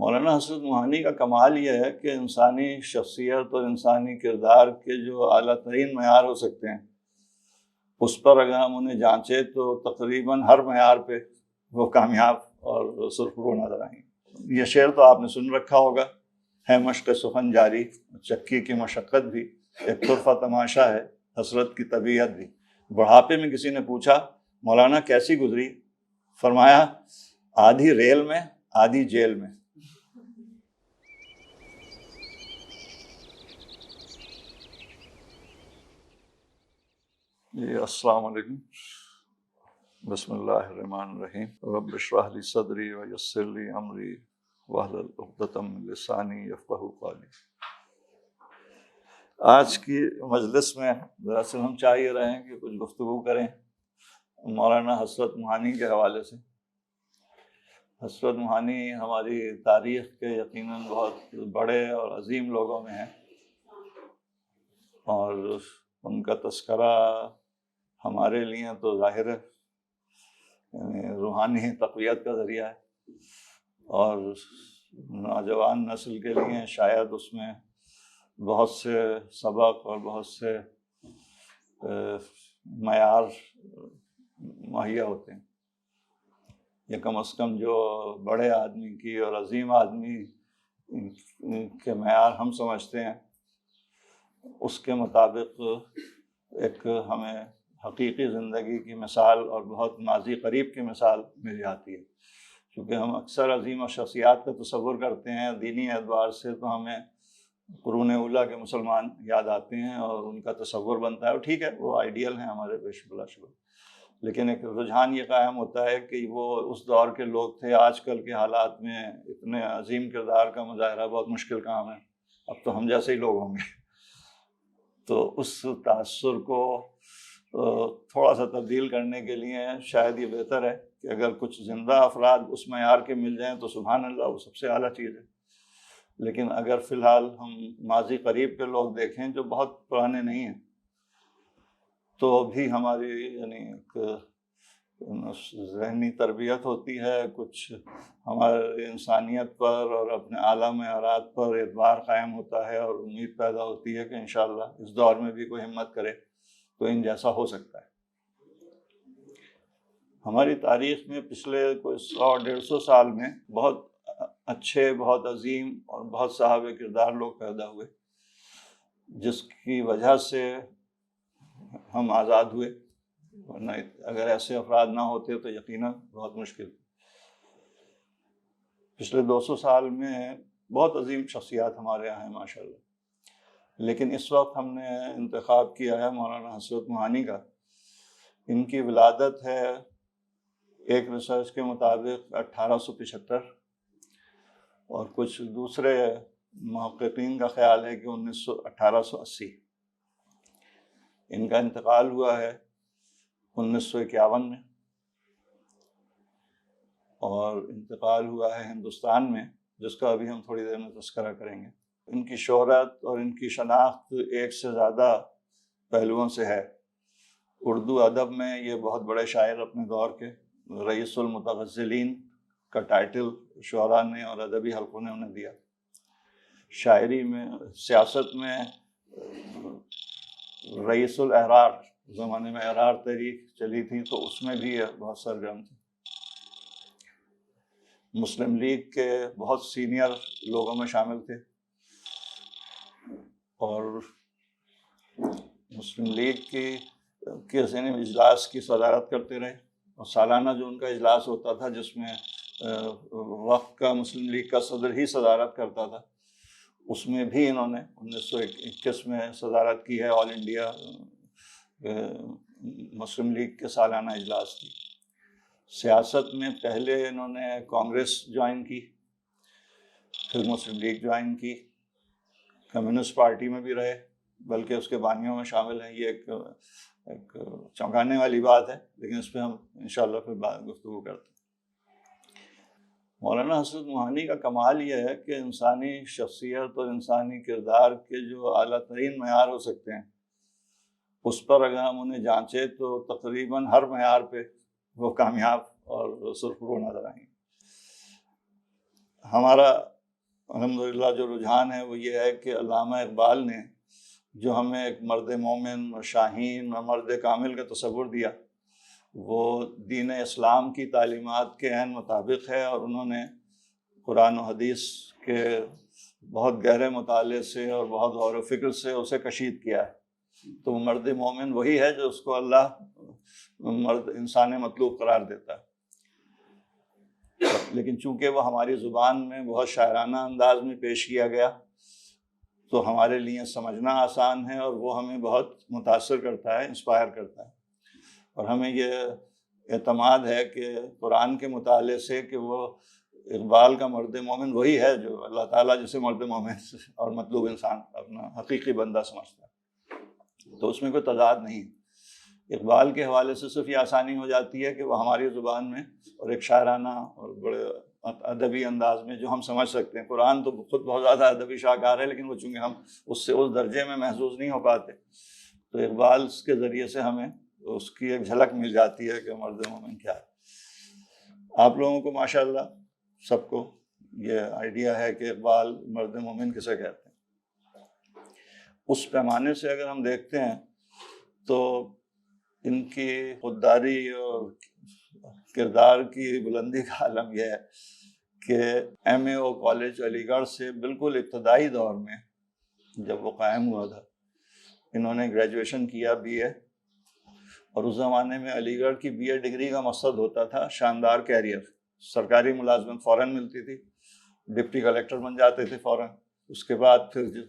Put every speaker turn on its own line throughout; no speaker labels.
مولانا حسرت موہانی کا کمال یہ ہے کہ انسانی شخصیت اور انسانی کردار کے جو اعلیٰ ترین معیار ہو سکتے ہیں اس پر اگر ہم انہیں جانچیں تو تقریباً ہر معیار پہ وہ کامیاب اور سرخرو نظر آئیں گے۔ یہ شعر تو آپ نے سن رکھا ہوگا، ہے مشق سخن جاری، چکی کی مشقت بھی ایک طرفہ تماشا ہے، حسرت کی طبیعت بھی۔ بڑھاپے میں کسی نے پوچھا مولانا کیسی گزری؟ فرمایا آدھی ریل میں آدھی جیل میں۔ جی السلام علیکم، بسم اللہ الرحمن الرحیم۔ رب اشرح لی صدری ویسر لی امری واحلل عقدۃ من لسانی یفقہوا قولی۔ آج کی مجلس میں دراصل ہم چاہ ہی رہے ہیں کہ کچھ گفتگو کریں مولانا حسرت موہانی کے حوالے سے۔ حسرت موہانی ہماری تاریخ کے یقیناً بہت بڑے اور عظیم لوگوں میں ہیں، اور ان کا تذکرہ ہمارے لیے تو ظاہر ہے یعنی روحانی تقویت کا ذریعہ ہے، اور نوجوان نسل کے لیے شاید اس میں بہت سے سبق اور بہت سے معیار مہیا ہوتے ہیں۔ یہ کم از کم جو بڑے آدمی کی اور عظیم آدمی کے معیار ہم سمجھتے ہیں اس کے مطابق ایک ہمیں حقیقی زندگی کی مثال اور بہت ماضی قریب کی مثال مل جاتی ہے۔ کیونکہ ہم اکثر عظیم شخصیات کا تصور کرتے ہیں دینی اعتبار سے تو ہمیں قرون اولیٰ کے مسلمان یاد آتے ہیں اور ان کا تصور بنتا ہے، اور ٹھیک ہے وہ آئیڈیل ہیں ہمارے بلا شبہ، لیکن ایک رجحان یہ قائم ہوتا ہے کہ وہ اس دور کے لوگ تھے۔ آج کل کے حالات میں اتنے عظیم کردار کا مظاہرہ بہت مشکل کام ہے، اب تو ہم جیسے ہی لوگ ہوں گے۔ تو اس تاثر کو تھوڑا سا تبدیل کرنے کے لیے شاید یہ بہتر ہے کہ اگر کچھ زندہ افراد اس معیار کے مل جائیں تو سبحان اللہ، وہ سب سے اعلیٰ چیز ہے۔ لیکن اگر فی الحال ہم ماضی قریب کے لوگ دیکھیں جو بہت پرانے نہیں ہیں تو بھی ہماری یعنی ایک ذہنی تربیت ہوتی ہے، کچھ ہمارے انسانیت پر اور اپنے اعلیٰ معیارات پر اعتبار قائم ہوتا ہے، اور امید پیدا ہوتی ہے کہ انشاءاللہ اس دور میں بھی کوئی ہمت کرے تو ان جیسا ہو سکتا ہے۔ ہماری تاریخ میں پچھلے کوئی 100-150 سال میں بہت اچھے، بہت عظیم اور بہت صاحب کردار لوگ پیدا ہوئے جس کی وجہ سے ہم آزاد ہوئے، ورنہ اگر ایسے افراد نہ ہوتے تو یقیناً بہت مشکل۔ پچھلے 200 سال میں بہت عظیم شخصیات ہمارے یہاں ہیں ماشاءاللہ، لیکن اس وقت ہم نے انتخاب کیا ہے مولانا حسرت موہانی کا۔ ان کی ولادت ہے ایک ریسرچ کے مطابق 1875، اور کچھ دوسرے محققین کا خیال ہے کہ 1880۔ ان کا انتقال ہوا ہے 1951 میں، اور انتقال ہوا ہے ہندوستان میں، جس کا ابھی ہم تھوڑی دیر میں تذکرہ کریں گے۔ ان کی شہرت اور ان کی شناخت ایک سے زیادہ پہلوؤں سے ہے۔ اردو ادب میں یہ بہت بڑے شاعر اپنے دور کے، رئیس المتغزلین کا ٹائٹل شعراء نے اور ادبی حلقوں نے انہیں دیا۔ شاعری میں، سیاست میں رئیس الاحرار، زمانے میں احرار تحریک چلی تھی تو اس میں بھی بہت سرگرم تھے۔ مسلم لیگ کے بہت سینئر لوگوں میں شامل تھے، اور مسلم لیگ کے اجلاس کی صدارت کرتے رہے، اور سالانہ جو ان کا اجلاس ہوتا تھا جس میں وقت کا مسلم لیگ کا صدر ہی صدارت کرتا تھا، اس میں بھی انہوں نے 1921 میں صدارت کی ہے۔ آل انڈیا مسلم لیگ کے سالانہ اجلاس کی۔ سیاست میں پہلے انہوں نے کانگریس جوائن کی، پھر مسلم لیگ جوائن کی، کمیونسٹ پارٹی میں بھی رہے، بلکہ اس کے بانیوں میں شامل ہیں۔ یہ ایک چونکانے والی بات ہے، لیکن اس پہ ہم انشاءاللہ پھر بعد گفتگو کرتے ہیں۔ مولانا حسرت موہانی کا کمال یہ ہے کہ انسانی شخصیت اور انسانی کردار کے جو اعلیٰ ترین معیار ہو سکتے ہیں اس پر اگر ہم انہیں جانچیں تو تقریباً ہر معیار پہ وہ کامیاب اور سرخرو نظر آئیں گے۔ ہمارا الحمدللہ جو رجحان ہے وہ یہ ہے کہ علامہ اقبال نے جو ہمیں ایک مرد مومن اور شاہین اور مرد کامل کا تصور دیا وہ دین اسلام کی تعلیمات کے عین مطابق ہے، اور انہوں نے قرآن و حدیث کے بہت گہرے مطالعے سے اور بہت غور و فکر سے اسے کشید کیا ہے۔ تو مرد مومن وہی ہے جو اس کو اللہ مرد انسان مطلوب قرار دیتا ہے، لیکن چونکہ وہ ہماری زبان میں بہت شاعرانہ انداز میں پیش کیا گیا تو ہمارے لیے سمجھنا آسان ہے، اور وہ ہمیں بہت متاثر کرتا ہے، انسپائر کرتا ہے، اور ہمیں یہ اعتماد ہے کہ قرآن کے مطالعے سے کہ وہ اقبال کا مرد مومن وہی ہے جو اللہ تعالیٰ جسے مرد مومن اور مطلوب انسان اپنا حقیقی بندہ سمجھتا ہے، تو اس میں کوئی تضاد نہیں۔ اقبال کے حوالے سے صرف یہ آسانی ہو جاتی ہے کہ وہ ہماری زبان میں اور ایک شاعرانہ اور بڑے ادبی انداز میں جو ہم سمجھ سکتے ہیں۔ قرآن تو خود بہت زیادہ ادبی شاہکار ہے، لیکن وہ چونکہ ہم اس سے اس درجے میں محظوظ نہیں ہو پاتے، تو اقبال کے ذریعے سے ہمیں اس کی ایک جھلک مل جاتی ہے کہ مرد مومن کیا ہے۔ آپ لوگوں کو ماشاءاللہ سب کو یہ آئیڈیا ہے کہ اقبال مرد مومن کسے کہتے ہیں۔ اس پیمانے سے اگر ہم دیکھتے ہیں تو ان کی خودداری اور کردار کی بلندی کا عالم یہ ہے کہ ایم اے او کالج علی گڑھ سے بالکل ابتدائی دور میں جب وہ قائم ہوا تھا، انہوں نے گریجویشن کیا بی اے، اور اس زمانے میں علی گڑھ کی بی اے ڈگری کا مقصد ہوتا تھا شاندار کیریئر، سرکاری ملازمت فوراً ملتی تھی، ڈپٹی کلیکٹر بن جاتے تھے فوراً، اس کے بعد پھر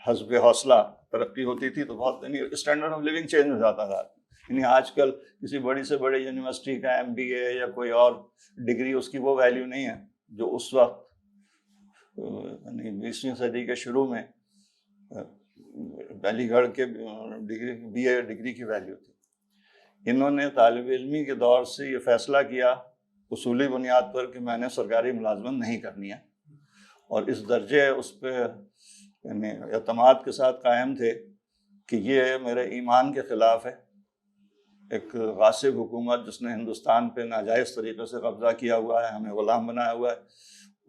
حسب حوصلہ ترقی ہوتی تھی تو بہت اسٹینڈرڈ آف لیونگ چینج ہو جاتا تھا۔ یعنی آج کل کسی بڑی سے بڑی یونیورسٹی کا ایم بی اے یا کوئی اور ڈگری اس کی وہ ویلیو نہیں ہے جو اس وقت یعنی 20ویں صدی کے شروع میں علی گڑھ کے بی اے ڈگری کی ویلیو تھی۔ انہوں نے طالب علمی کے دور سے یہ فیصلہ کیا اصولی بنیاد پر کہ میں نے سرکاری ملازمت نہیں کرنی ہے، اور اس درجے اس پہ یعنی اعتماد کے ساتھ قائم تھے کہ یہ میرے ایمان کے خلاف ہے۔ ایک غاصب حکومت جس نے ہندوستان پہ ناجائز طریقے سے قبضہ کیا ہوا ہے، ہمیں غلام بنایا ہوا ہے،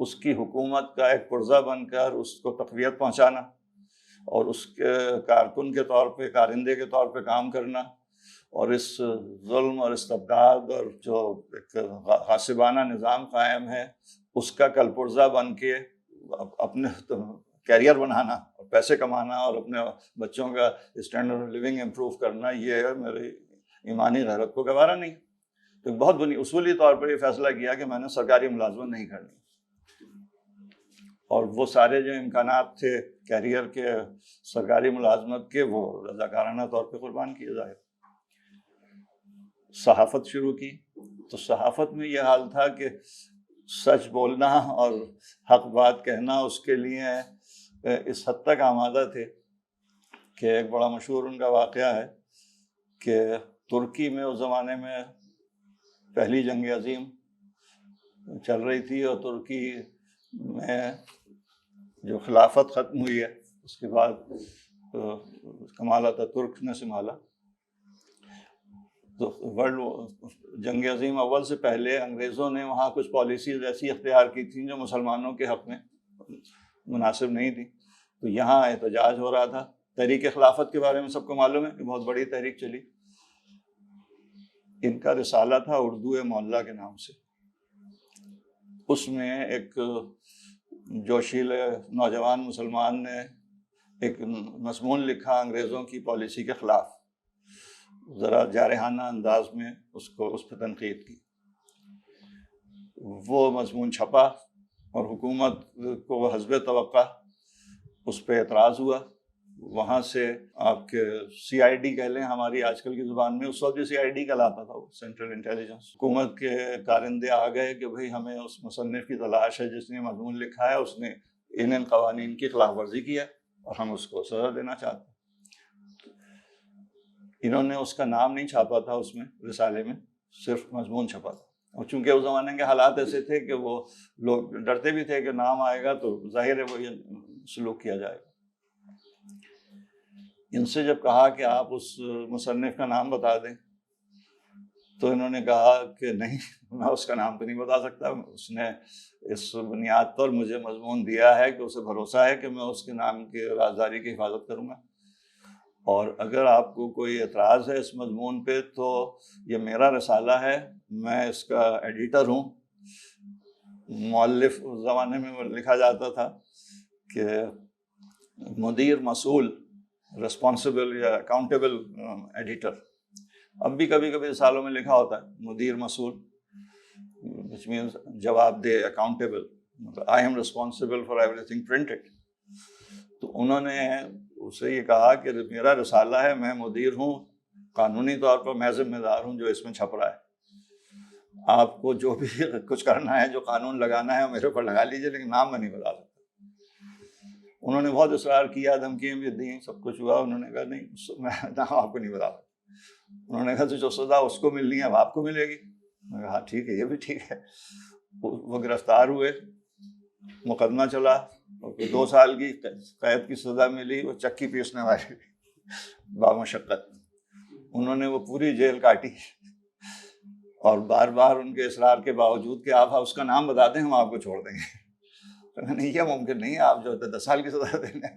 اس کی حکومت کا ایک پرزہ بن کر اس کو تقویت پہنچانا اور اس کے کارکن کے طور پہ، کارندے کے طور پہ کام کرنا، اور اس ظلم اور استبداد اور جو ایک غاصبانہ نظام قائم ہے اس کا کل پرزہ بن کے اپنے کیریئر بنانا اور پیسے کمانا اور اپنے بچوں کا اسٹینڈرڈ آف لیونگ امپروو کرنا، یہ میرے ایمانی غیرت کو گوارا نہیں۔ تو بہت اصولی طور پر یہ فیصلہ کیا کہ میں نے سرکاری ملازمت نہیں کرنی، اور وہ سارے جو امکانات تھے کیریئر کے سرکاری ملازمت کے وہ رضاکارانہ طور پہ قربان کیے جائے۔ صحافت شروع کی تو صحافت میں یہ حال تھا کہ سچ بولنا اور حق بات کہنا اس کے لیے اس حد تک آمادہ تھے کہ ایک بڑا مشہور ان کا واقعہ ہے کہ ترکی میں اس زمانے میں پہلی جنگ عظیم چل رہی تھی، اور ترکی میں جو خلافت ختم ہوئی ہے اس کے بعد کمال اتاترک نے سنبھالا، تو جنگ عظیم اول سے پہلے انگریزوں نے وہاں کچھ پالیسیز ایسی اختیار کی تھیں جو مسلمانوں کے حق میں مناسب نہیں تھی، تو یہاں احتجاج ہو رہا تھا۔ تحریک خلافت کے بارے میں سب کو معلوم ہے کہ بہت بڑی تحریک چلی۔ ان کا رسالہ تھا اردو معلیٰ کے نام سے، اس میں ایک جوشیل نوجوان مسلمان نے ایک مضمون لکھا انگریزوں کی پالیسی کے خلاف، ذرا جارحانہ انداز میں اس پہ تنقید کی۔ وہ مضمون چھپا اور حکومت کو حسب توقع اس پہ اعتراض ہوا۔ وہاں سے آپ کے سی آئی ڈی کہہ لیں ہماری آج کل کی زبان میں، اس وقت بھی سی آئی ڈی کہلاتا تھا وہ، سینٹرل انٹیلیجنس، حکومت کے کارندے آ گئے کہ بھئی ہمیں اس مصنف کی تلاش ہے جس نے مضمون لکھا ہے، اس نے ان قوانین کی خلاف ورزی کی ہے اور ہم اس کو سزا دینا چاہتے ہیں۔ انہوں نے اس کا نام نہیں چھاپا تھا اس میں رسالے میں، صرف مضمون چھپا تھا، اور چونکہ اس زمانے کے حالات ایسے تھے کہ وہ لوگ ڈرتے بھی تھے کہ نام آئے گا تو ظاہر ہے وہ یہ سلوک کیا جائے گا۔ ان سے جب کہا کہ آپ اس مصنف کا نام بتا دیں تو انہوں نے کہا کہ نہیں، میں اس کا نام تو نہیں بتا سکتا، اس نے اس بنیاد پر مجھے مضمون دیا ہے کہ اسے بھروسہ ہے کہ میں اس کے نام کی رازداری کی حفاظت کروں گا، اور اگر آپ کو کوئی اعتراض ہے اس مضمون پہ تو یہ میرا رسالہ ہے، میں اس کا ایڈیٹر ہوں۔ مؤلف اس زمانے میں لکھا جاتا تھا کہ مدیر مسئول، رسپانسبل یا اکاؤنٹیبل ایڈیٹر۔ اب بھی کبھی کبھی رسالوں میں لکھا ہوتا ہے مدیر مسئول، which means جواب دہ، اکاؤنٹیبل، مطلب I am responsible for everything printed۔ تو انہوں نے اسے یہ کہا کہ میرا رسالہ ہے، میں مدیر ہوں، قانونی طور پر میں ذمہ دار ہوں جو اس میں چھپ رہا ہے، آپ کو جو بھی کچھ کرنا ہے، جو قانون لگانا ہے میرے اوپر لگا لیجیے، لیکن نام میں نہیں بتا سکتا۔ انہوں نے بہت اصرار کیا، دھمکیاں بھی دیں، سب کچھ ہوا، انہوں نے کہا نہیں، میں نام آپ کو نہیں بتا سکتا۔ انہوں نے کہا تو جو سزا اس کو ملنی ہے اب آپ کو ملے گی۔ میں نے کہا ٹھیک ہے، یہ بھی ٹھیک ہے۔ وہ گرفتار ہوئے، مقدمہ چلا، اور 2 سال کی قید کی سزا ملی، وہ چکی پیسنے والی بامشقت۔ انہوں نے وہ پوری جیل کاٹی، اور بار بار ان کے اصرار کے باوجود کہ آپ اس کا نام بتا دیں ہم آپ کو چھوڑ دیں گے۔ نہیں، یہ ممکن نہیں ہے، آپ جو 10 سال کی سزا دیں گے،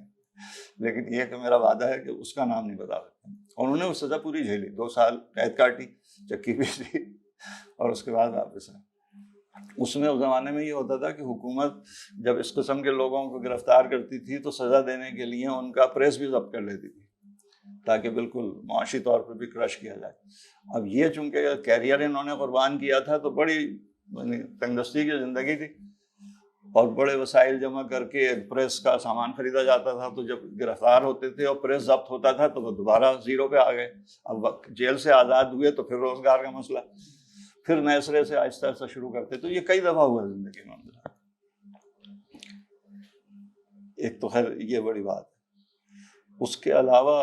لیکن یہ کہ میرا وعدہ ہے کہ اس کا نام نہیں بتا سکتا۔ اور انہوں نے وہ سزا پوری جھیلی، 2 سال قید کاٹی، چکی پیسی، اور اس کے بعد واپس آئے۔ اس میں اس زمانے میں یہ ہوتا تھا کہ حکومت جب اس قسم کے لوگوں کو گرفتار کرتی تھی تو سزا دینے کے لیے ان کا پریس بھی ضبط کر لیتی تھی تاکہ بالکل معاشی طور پر بھی کرش کیا جائے۔ اب یہ چونکہ کیریئر انہوں نے قربان کیا تھا تو بڑی تنگ دستی کی زندگی تھی، اور بڑے وسائل جمع کر کے پریس کا سامان خریدا جاتا تھا، تو جب گرفتار ہوتے تھے اور پریس ضبط ہوتا تھا تو وہ دوبارہ زیرو پہ آ گئے۔ اب جیل سے آزاد ہوئے تو پھر روزگار کا مسئلہ، پھر نئے سرے سے آہستہ آہستہ شروع کرتے۔ تو یہ کئی دفعہ ہوا زندگی میں۔ ایک تو خیر یہ بڑی بات ہے۔ اس کے علاوہ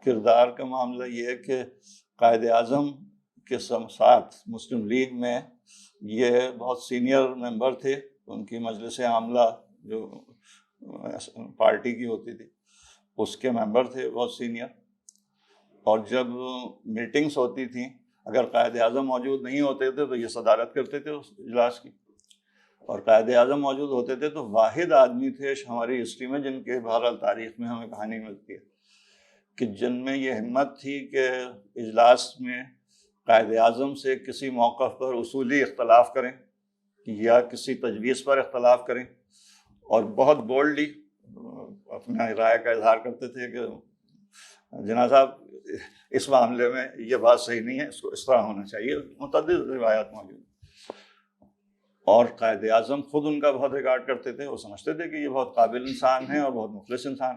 کردار کا معاملہ یہ ہے کہ قائد اعظم کے ساتھ مسلم لیگ میں یہ بہت سینئر ممبر تھے، ان کی مجلس عاملہ جو پارٹی کی ہوتی تھی اس کے ممبر تھے بہت سینئر، اور جب میٹنگز ہوتی تھیں اگر قائد اعظم موجود نہیں ہوتے تھے تو یہ صدارت کرتے تھے اس اجلاس کی، اور قائد اعظم موجود ہوتے تھے تو واحد آدمی تھے ہماری ہسٹری میں جن کے بہرحال تاریخ میں ہمیں کہانی ملتی ہے کہ جن میں یہ ہمت تھی کہ اجلاس میں قائد اعظم سے کسی موقف پر اصولی اختلاف کریں یا کسی تجویز پر اختلاف کریں، اور بہت بولڈلی اپنا رائے کا اظہار کرتے تھے کہ جناب صاحب اس معاملے میں یہ بات صحیح نہیں ہے، اس کو اس طرح ہونا چاہیے۔ متعدد روایات موجود ہیں، اور قائد اعظم خود ان کا بہت ریکارڈ کرتے تھے، وہ سمجھتے تھے کہ یہ بہت قابل انسان ہیں اور بہت مخلص انسان۔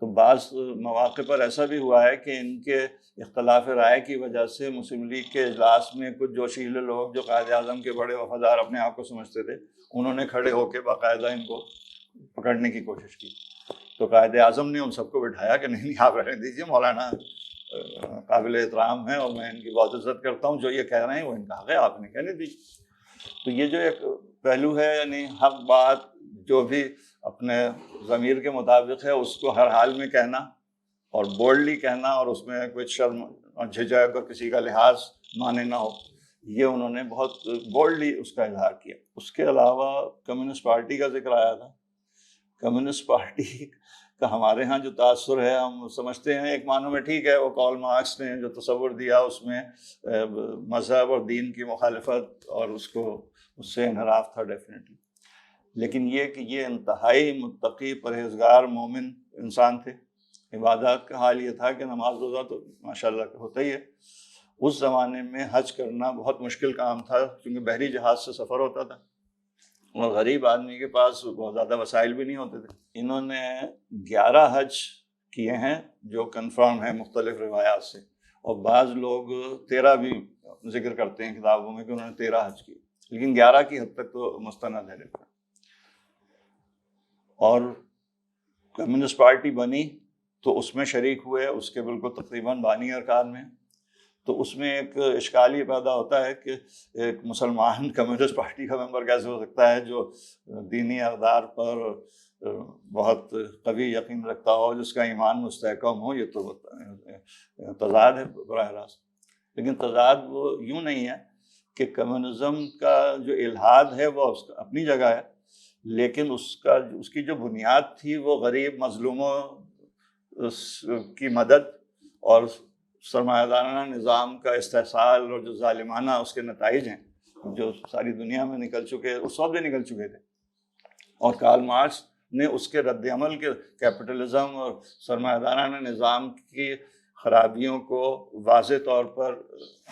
تو بعض مواقع پر ایسا بھی ہوا ہے کہ ان کے اختلاف رائے کی وجہ سے مسلم لیگ کے اجلاس میں کچھ جوشیلے لوگ جو قائد اعظم کے بڑے وفادار اپنے آپ کو سمجھتے تھے، انہوں نے کھڑے ہو کے باقاعدہ ان کو پکڑنے کی کوشش کی، تو قائد اعظم نے ان سب کو بٹھایا کہ نہیں آپ رہنے دیجیے، مولانا قابل احترام ہیں اور میں ان کی بہت عزت کرتا ہوں، جو یہ کہہ رہے ہیں وہ ان کا حق ہے، آپ نے کہنے دیجیے۔ تو یہ جو ایک پہلو ہے، یعنی حق بات جو بھی اپنے ضمیر کے مطابق ہے اس کو ہر حال میں کہنا اور بولڈلی کہنا، اور اس میں کوئی شرم اور جھجک اور کسی کا لحاظ مانے نہ ہو، یہ انہوں نے بہت بولڈلی اس کا اظہار کیا۔ اس کے علاوہ کمیونسٹ پارٹی کا ذکر آیا تھا۔ کمیونسٹ پارٹی کا ہمارے ہاں جو تاثر ہے، ہم سمجھتے ہیں ایک معنوں میں ٹھیک ہے، وہ کارل مارکس نے جو تصور دیا اس میں مذہب اور دین کی مخالفت اور اس سے انحراف تھا ڈیفینیٹلی، لیکن یہ کہ یہ انتہائی متقی پرہیزگار مومن انسان تھے۔ عبادات کا حال یہ تھا کہ نماز روزہ تو ماشاءاللہ ہوتا ہی ہے، اس زمانے میں حج کرنا بہت مشکل کام تھا کیونکہ بحری جہاز سے سفر ہوتا تھا اور غریب آدمی کے پاس بہت زیادہ وسائل بھی نہیں ہوتے تھے۔ انہوں نے 11 حج کیے ہیں جو کنفرم ہیں مختلف روایات سے، اور بعض لوگ 13 بھی ذکر کرتے ہیں کتابوں میں کہ انہوں نے 13 حج کیے، لیکن 11 کی حد تک تو مستند ہے۔ اور کمیونسٹ پارٹی بنی تو اس میں شریک ہوئے، اس کے بالکل تقریباً بانی ارکان میں، تو اس میں ایک اشکال یہ پیدا ہوتا ہے کہ ایک مسلمان کمیونسٹ پارٹی کا ممبر کیسے ہو سکتا ہے جو دینی اقدار پر بہت قوی یقین رکھتا ہو، جس کا ایمان مستحکم ہو. یہ تو تضاد ہے براہ راست. لیکن تضاد وہ یوں نہیں ہے کہ کمیونزم کا جو الحاد ہے وہ اپنی جگہ ہے، لیکن اس کی جو بنیاد تھی وہ غریب مظلوموں کی مدد اور سرمایہ دارانہ نظام کا استحصال اور جو ظالمانہ اس کے نتائج ہیں جو ساری دنیا میں نکل چکے، اس وقت بھی نکل چکے تھے. اور کارل مارکس نے اس کے رد عمل کے کیپٹلزم اور سرمایہ دارانہ نظام کی خرابیوں کو واضح طور پر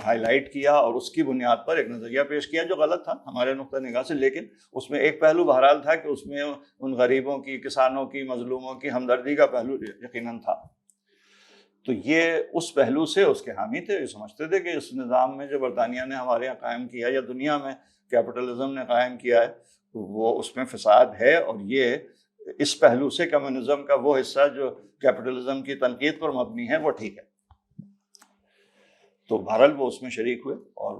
ہائی لائٹ کیا اور اس کی بنیاد پر ایک نظریہ پیش کیا جو غلط تھا ہمارے نقطہ نگاہ سے، لیکن اس میں ایک پہلو بہرحال تھا کہ اس میں ان غریبوں کی، کسانوں کی، مظلوموں کی ہمدردی کا پہلو یقیناً تھا. تو یہ اس پہلو سے اس کے حامی تھے. یہ سمجھتے تھے کہ اس نظام میں جو برطانیہ نے ہمارے یہاں قائم کیا یا دنیا میں کیپٹلزم نے قائم کیا ہے وہ اس میں فساد ہے، اور یہ اس پہلو سے کمیونزم کا وہ حصہ جو کیپٹلزم کی تنقید پر مبنی ہے وہ ٹھیک ہے. تو بہرحال وہ اس میں شریک ہوئے، اور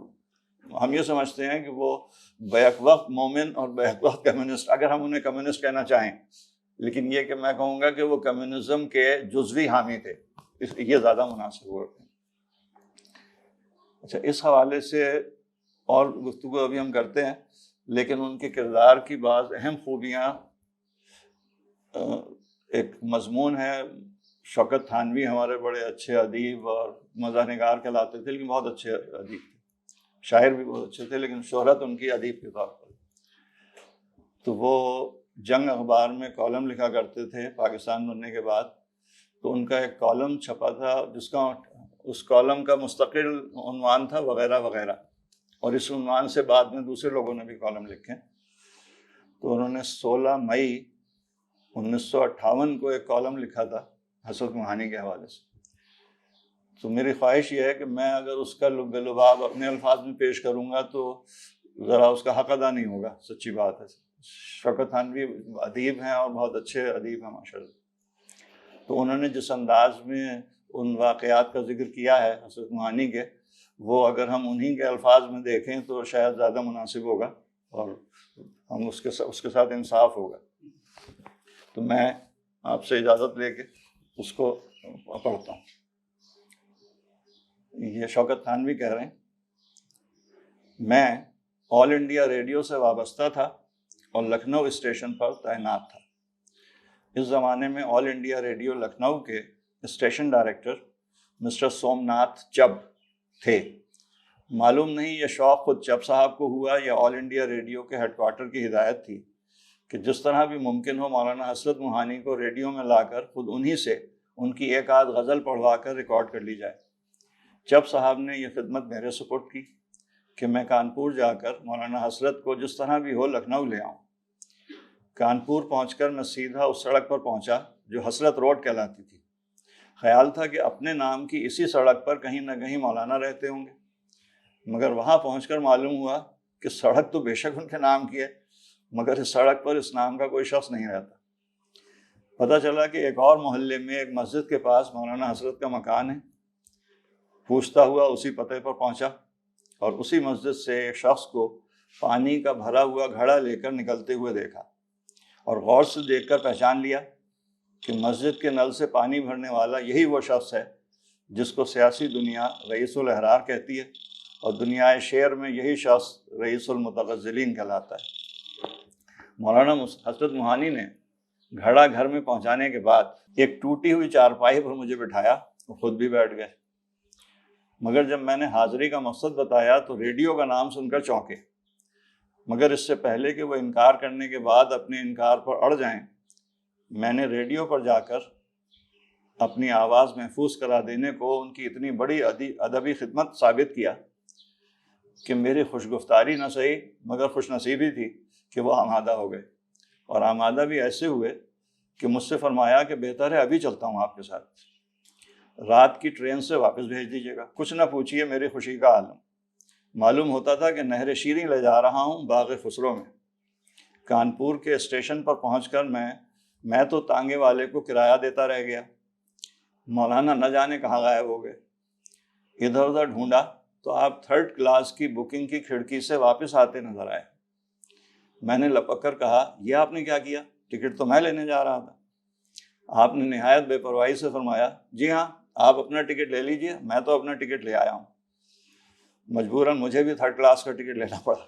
ہم یہ سمجھتے ہیں کہ وہ بیک وقت مومن اور بیک وقت کمیونسٹ، اگر ہم انہیں کمیونسٹ کہنا چاہیں، لیکن یہ کہ میں کہوں گا کہ وہ کمیونزم کے جزوی حامی تھے، یہ زیادہ مناسب ہو. اچھا، اس حوالے سے اور گفتگو ابھی ہم کرتے ہیں، لیکن ان کے کردار کی بعض اہم خوبیاں، ایک مضمون ہے. شوکت تھانوی ہمارے بڑے اچھے ادیب اور مزاح نگار کہلاتے تھے، لیکن بہت اچھے ادیب تھے، شاعر بھی بہت اچھے تھے، لیکن شہرت ان کی ادیب کے طور پر. تو وہ جنگ اخبار میں کالم لکھا کرتے تھے پاکستان بننے کے بعد. تو ان کا ایک کالم چھپا تھا جس کا اس کالم کا مستقل عنوان تھا وغیرہ وغیرہ، اور اس عنوان سے بعد میں دوسرے لوگوں نے بھی کالم لکھے. تو انہوں نے 16 مئی 1958 کو ایک کالم لکھا تھا حسرت موہانی کے حوالے سے. تو میری خواہش یہ ہے کہ میں اگر اس کا لب لباب اپنے الفاظ میں پیش کروں گا تو ذرا اس کا حق ادا نہیں ہوگا. سچی بات ہے. شوکت تھانوی ادیب ہیں اور بہت اچھے ادیب ہیں ماشاءاللہ. تو انہوں نے جس انداز میں ان واقعات کا ذکر کیا ہے حسرت موہانی کے، وہ اگر ہم انہی کے الفاظ میں دیکھیں تو شاید زیادہ مناسب ہوگا اور ہم اس کے ساتھ انصاف ہوگا. تو میں آپ سے اجازت لے کے اس کو پڑھتا ہوں. یہ شوکت تھانوی کہہ رہے ہیں، میں آل انڈیا ریڈیو سے وابستہ تھا اور لکھنؤ اسٹیشن پر تعینات تھا. اس زمانے میں آل انڈیا ریڈیو لکھنؤ کے اسٹیشن ڈائریکٹر مسٹر سومناتھ چب تھے. معلوم نہیں یہ شوق خود چب صاحب کو ہوا یا آل انڈیا ریڈیو کے ہیڈ کوارٹر کی ہدایت تھی کہ جس طرح بھی ممکن ہو مولانا حسرت موہانی کو ریڈیو میں لا کر خود انہی سے ان کی ایک آدھ غزل پڑھوا کر ریکارڈ کر لی جائے. چب صاحب نے یہ خدمت میرے سپرد کی کہ میں کانپور جا کر مولانا حسرت کو جس طرح بھی ہو لکھنؤ لے آؤں. کانپور پہنچ کر میں سیدھا اس سڑک پر پہنچا جو حسرت روڈ کہلاتی تھی. خیال تھا کہ اپنے نام کی اسی سڑک پر کہیں نہ کہیں مولانا رہتے ہوں گے، مگر وہاں پہنچ کر معلوم ہوا کہ سڑک تو بے شک ان کے نام کی ہے، مگر اس سڑک پر اس نام کا کوئی شخص نہیں رہتا. پتہ چلا کہ ایک اور محلے میں ایک مسجد کے پاس مولانا حسرت کا مکان ہے. پوچھتا ہوا اسی پتے پر پہنچا اور اسی مسجد سے ایک شخص کو پانی کا بھرا ہوا گھڑا لے کر نکلتے ہوئے دیکھا اور غور سے دیکھ کر پہچان لیا کہ مسجد کے نل سے پانی بھرنے والا یہی وہ شخص ہے جس کو سیاسی دنیا رئیس الاحرار کہتی ہے اور دنیائے شعر میں یہی شخص رئیس المتغزلین کہلاتا ہے. مولانا حسرت موہانی نے گھڑا گھر میں پہنچانے کے بعد ایک ٹوٹی ہوئی چارپائی پر مجھے بٹھایا اور خود بھی بیٹھ گئے. مگر جب میں نے حاضری کا مقصد بتایا تو ریڈیو کا نام سن کر چونکے، مگر اس سے پہلے کہ وہ انکار کرنے کے بعد اپنے انکار پر اڑ جائیں، میں نے ریڈیو پر جا کر اپنی آواز محفوظ کرا دینے کو ان کی اتنی بڑی ادبی خدمت ثابت کیا کہ میری خوش گفتاری نہ صحیح مگر خوش نصیبی تھی کہ وہ آمادہ ہو گئے، اور آمادہ بھی ایسے ہوئے کہ مجھ سے فرمایا کہ بہتر ہے ابھی چلتا ہوں آپ کے ساتھ، رات کی ٹرین سے واپس بھیج دیجیے گا. کچھ نہ پوچھیے میری خوشی کا عالم. معلوم ہوتا تھا کہ نہر شیریں لے جا رہا ہوں باغ خسرو میں. کانپور کے اسٹیشن پر پہنچ کر میں تو تانگے والے کو کرایہ دیتا رہ گیا. مولانا نہ جانے کہاں غائب ہو گئے. ادھر ادھر ڈھونڈا تو آپ 3rd کلاس کی بکنگ کی کھڑکی سے واپس آتے نظر آئے۔ میں نے لپک کر کہا یہ آپ نے کیا کیا؟ ٹکٹ تو میں لینے جا رہا تھا۔ آپ نے نہایت بے پرواہی سے فرمایا جی ہاں آپ اپنا ٹکٹ لے لیجئے، میں تو اپنا ٹکٹ لے آیا ہوں۔ مجبوراً مجھے بھی 3rd کلاس کا ٹکٹ لینا پڑا۔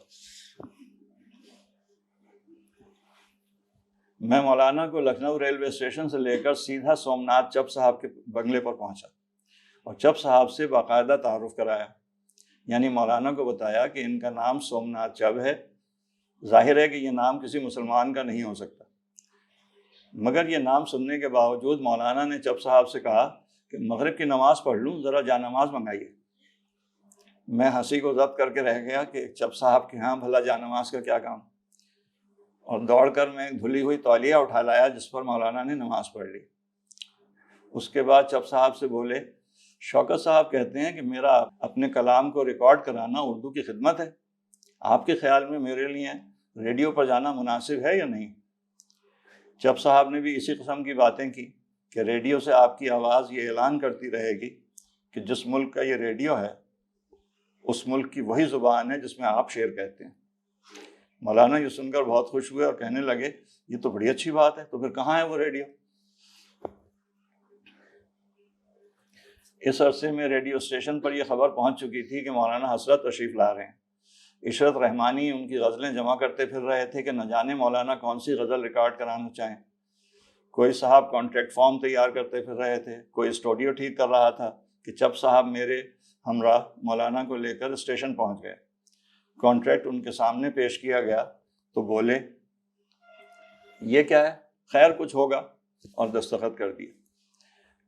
میں مولانا کو لکھنؤ ریلوے اسٹیشن سے لے کر سیدھا سومناتھ چپ صاحب کے بنگلے پر پہنچا اور چپ صاحب سے باقاعدہ تعارف کرایا، یعنی مولانا کو بتایا کہ ان کا نام سومناتھ چب ہے۔ ظاہر ہے کہ یہ نام کسی مسلمان کا نہیں ہو سکتا، مگر یہ نام سننے کے باوجود مولانا نے چب صاحب سے کہا کہ مغرب کی نماز پڑھ لوں، ذرا جا نماز منگائیے۔ میں ہنسی کو ضبط کر کے رہ گیا کہ چب صاحب کے ہاں بھلا جا نماز کا کیا کام، اور دوڑ کر میں ایک دھلی ہوئی تولیہ اٹھا لایا جس پر مولانا نے نماز پڑھ لی۔ اس کے بعد چب صاحب سے بولے شوکت صاحب کہتے ہیں کہ میرا اپنے کلام کو ریکارڈ کرانا اردو کی خدمت ہے، آپ کے خیال میں میرے لیے ریڈیو پر جانا مناسب ہے یا نہیں؟ چب صاحب نے بھی اسی قسم کی باتیں کی کہ ریڈیو سے آپ کی آواز یہ اعلان کرتی رہے گی کہ جس ملک کا یہ ریڈیو ہے اس ملک کی وہی زبان ہے جس میں آپ شعر کہتے ہیں۔ مولانا یہ سن کر بہت خوش ہوئے اور کہنے لگے یہ تو بڑی اچھی بات ہے، تو پھر کہاں ہے وہ ریڈیو؟ اس عرصے میں ریڈیو اسٹیشن پر یہ خبر پہنچ چکی تھی کہ مولانا حسرت تشریف لا رہے ہیں۔ عشرت رحمانی ان کی غزلیں جمع کرتے پھر رہے تھے کہ نہ جانے مولانا کون سی غزل ریکارڈ کرانا چاہیں۔ کوئی صاحب کانٹریکٹ فارم تیار کرتے پھر رہے تھے، کوئی اسٹوڈیو ٹھیک کر رہا تھا کہ چب صاحب میرے ہمراہ مولانا کو لے کر اسٹیشن پہنچ گئے۔ کانٹریکٹ ان کے سامنے پیش کیا گیا تو بولے یہ کیا ہے؟ خیر کچھ ہوگا، اور دستخط کر دیے۔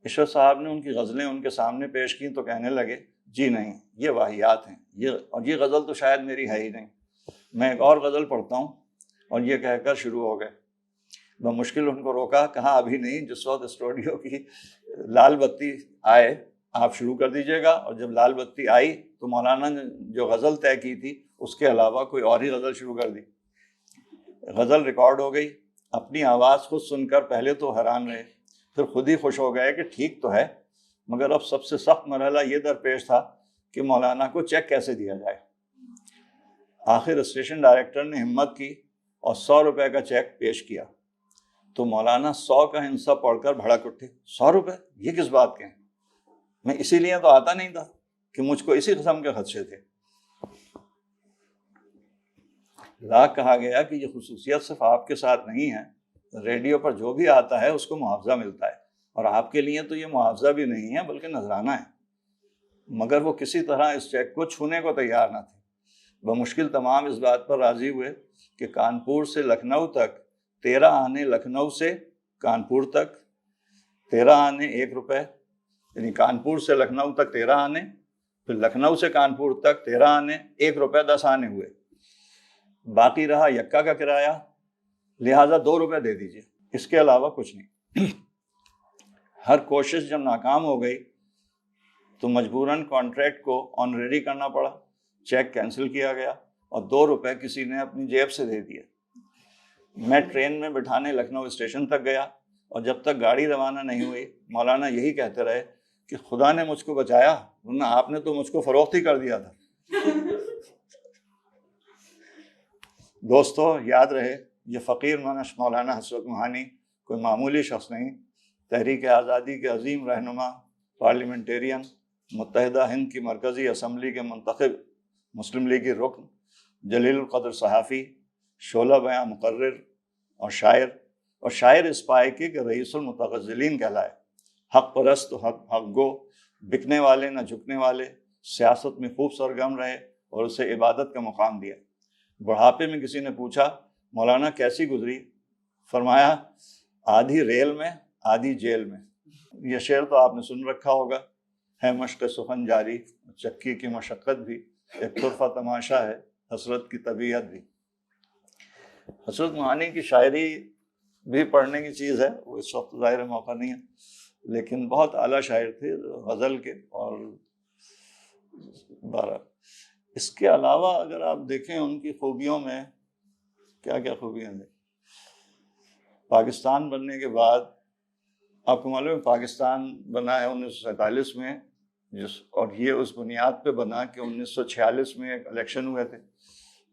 عشرت صاحب نے ان کی غزلیں ان کے سامنے پیش کی تو کہنے لگے جی نہیں یہ واہیات ہیں، یہ غزل تو شاید میری ہے ہی نہیں، میں ایک اور غزل پڑھتا ہوں، اور یہ کہہ کر شروع ہو گئے۔ بمشکل ان کو روکا، کہا ابھی نہیں، جس وقت اسٹوڈیو کی لال بتی آئے آپ شروع کر دیجیے گا، اور جب لال بتی آئی تو مولانا نے جو غزل طے کی تھی اس کے علاوہ کوئی اور ہی غزل شروع کر دی۔ غزل ریکارڈ ہو گئی۔ اپنی آواز خود سن کر پہلے تو حیران رہے، پھر خود ہی خوش ہو گئے کہ ٹھیک تو ہے، مگر اب سب سے سخت مرحلہ یہ درپیش تھا کہ مولانا کو چیک کیسے دیا جائے۔ آخر اسٹیشن ڈائریکٹر نے ہمت کی اور 100 روپے کا چیک پیش کیا تو مولانا 100 کا ہندسہ پڑھ کر بھڑک اٹھے۔ 100 روپے یہ کس بات کے ہیں؟ میں اسی لیے تو آتا نہیں تھا کہ مجھ کو اسی قسم کے خدشے تھے۔ لاکھ کہا گیا کہ یہ خصوصیت صرف آپ کے ساتھ نہیں ہے، ریڈیو پر جو بھی آتا ہے اس کو معاوضہ ملتا ہے، اور آپ کے لیے تو یہ معاوضہ بھی نہیں ہے بلکہ نذرانہ ہے۔ مگر وہ کسی طرح اس چیک کو چھونے کو تیار نہ تھے۔ بمشکل تمام اس بات پر راضی ہوئے کہ کانپور سے لکھنؤ تک 13 آنے، لکھنؤ سے کانپور تک 13 آنے 1 روپے، یعنی کانپور سے لکھنؤ تک 13 آنے، پھر لکھنؤ سے کانپور تک 13 آنے 1 روپے 10 آنے ہوئے۔ باقی رہا یکا کا کرایہ، لہٰذا 2 روپے دے دیجیے، اس کے علاوہ کچھ نہیں۔ ہر کوشش جب ناکام ہو گئی تو مجبوراً کانٹریکٹ کو آنریری کرنا پڑا، چیک کینسل کیا گیا اور 2 روپے کسی نے اپنی جیب سے دے دیے۔ میں ٹرین میں بٹھانے لکھنؤ اسٹیشن تک گیا، اور جب تک گاڑی روانہ نہیں ہوئی مولانا یہی کہتے رہے کہ خدا نے مجھ کو بچایا، ورنہ آپ نے تو مجھ کو فروخت ہی کر دیا تھا۔ دوستو یاد رہے یہ فقیر مولانا حسرت موہانی کوئی معمولی شخص نہیں، تحریک آزادی کے عظیم رہنما، پارلیمنٹیرین، متحدہ ہند کی مرکزی اسمبلی کے منتخب مسلم لیگی رکن، جلیل القدر صحافی، شعلہ بیاں مقرر اور شاعر اس پائے کے کہ رئیس المتغزلین کہلائے، حق پرست و حق گو، بکنے والے نہ جھکنے والے، سیاست میں خوب سرگرم رہے اور اسے عبادت کا مقام دیا۔ بڑھاپے میں کسی نے پوچھا مولانا کیسی گزری؟ فرمایا آدھی ریل میں آدھی جیل میں۔ یہ شعر تو آپ نے سن رکھا ہوگا، ہے مشق سخن جاری، چکی کی مشقت بھی، ایک طرفہ تماشا ہے حسرت کی طبیعت بھی۔ حسرت موہانی کی شاعری بھی پڑھنے کی چیز ہے، وہ اس وقت ظاہر موقع نہیں ہے، لیکن بہت اعلیٰ شاعر تھے غزل کے۔ اور اس کے علاوہ اگر آپ دیکھیں ان کی خوبیوں میں کیا کیا خوبیاں ہیں۔ پاکستان بننے کے بعد آپ کو معلوم ہے پاکستان بنا ہے 1947 میں، اور یہ اس بنیاد پہ بنا کہ 1946 میں ایک الیکشن ہوئے تھے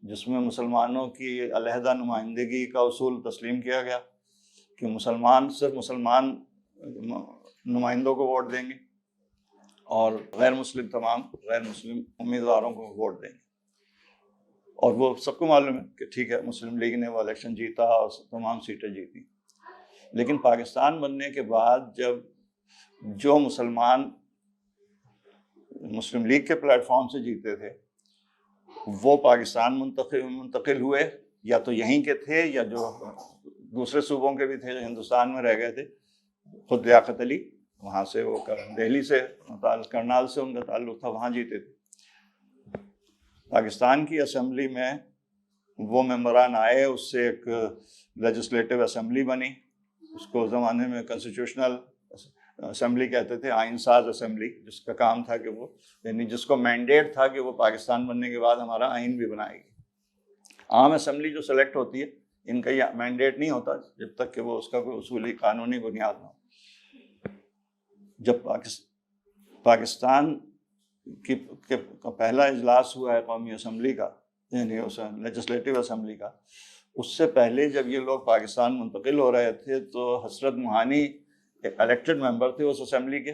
جس میں مسلمانوں کی علیحدہ نمائندگی کا اصول تسلیم کیا گیا کہ مسلمان صرف مسلمان نمائندوں کو ووٹ دیں گے اور غیر مسلم تمام غیر مسلم امیدواروں کو ووٹ دیں گے. اور وہ سب کو معلوم ہے کہ ٹھیک ہے مسلم لیگ نے وہ الیکشن جیتا اور تمام سیٹیں جیتی. لیکن پاکستان بننے کے بعد جب جو مسلمان مسلم لیگ کے پلیٹ فارم سے جیتے تھے وہ پاکستان منتقل ہوئے، یا تو یہیں کے تھے یا جو دوسرے صوبوں کے بھی تھے جو ہندوستان میں رہ گئے تھے. خود لیاقت علی وہاں سے، وہ دہلی سے کرنال سے ان کا تعلق تھا، وہاں جیتے تھے. پاکستان کی اسمبلی میں وہ ممبران آئے، اس سے ایک لیجسلیٹو اسمبلی بنی، اس کو زمانے میں کنسٹیٹیوشنل اسمبلی کہتے تھے، آئین ساز اسمبلی، جس کا کام تھا کہ وہ یعنی جس کو مینڈیٹ تھا کہ وہ پاکستان بننے کے بعد ہمارا آئین بھی بنائے گی. عام اسمبلی جو سلیکٹ ہوتی ہے ان کا یہ مینڈیٹ نہیں ہوتا جب تک کہ وہ اس کا کوئی اصولی قانونی بنیاد نہ ہو. جب پاکستان کی پہلا اجلاس ہوا ہے قومی اسمبلی کا، یعنی لیجسلیٹو اسمبلی کا، اس سے پہلے جب یہ لوگ پاکستان منتقل ہو رہے تھے تو حسرت موہانی ایک الیکٹڈ ممبر تھے اس اسمبلی کے.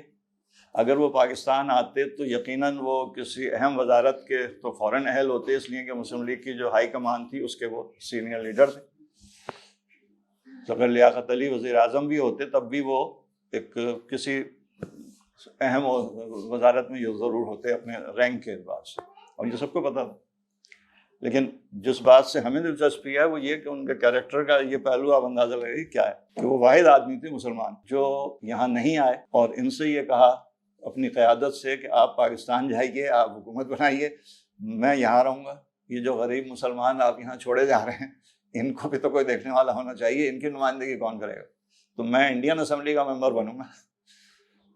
اگر وہ پاکستان آتے تو یقیناً وہ کسی اہم وزارت کے تو فوراً اہل ہوتے، اس لیے کہ مسلم لیگ کی جو ہائی کمان تھی اس کے وہ سینئر لیڈر تھے. اگر لیاقت علی وزیر اعظم بھی ہوتے تب بھی وہ ایک کسی اہم وزارت میں یہ ضرور ہوتے اپنے رینک کے اعتبار سے، اور یہ سب کو پتا تھا. لیکن جس بات سے ہمیں دلچسپی ہے وہ یہ کہ ان کے کیریکٹر کا یہ پہلو آپ اندازہ لگائیے کیا ہے کہ وہ واحد آدمی تھے مسلمان جو یہاں نہیں آئے اور ان سے یہ کہا اپنی قیادت سے کہ آپ پاکستان جائیے، آپ حکومت بنائیے، میں یہاں رہوں گا. یہ جو غریب مسلمان آپ یہاں چھوڑے جا رہے ہیں ان کو بھی تو کوئی دیکھنے والا ہونا چاہیے، ان کی نمائندگی کون کرے گا؟ تو میں انڈین اسمبلی کا ممبر بنوں گا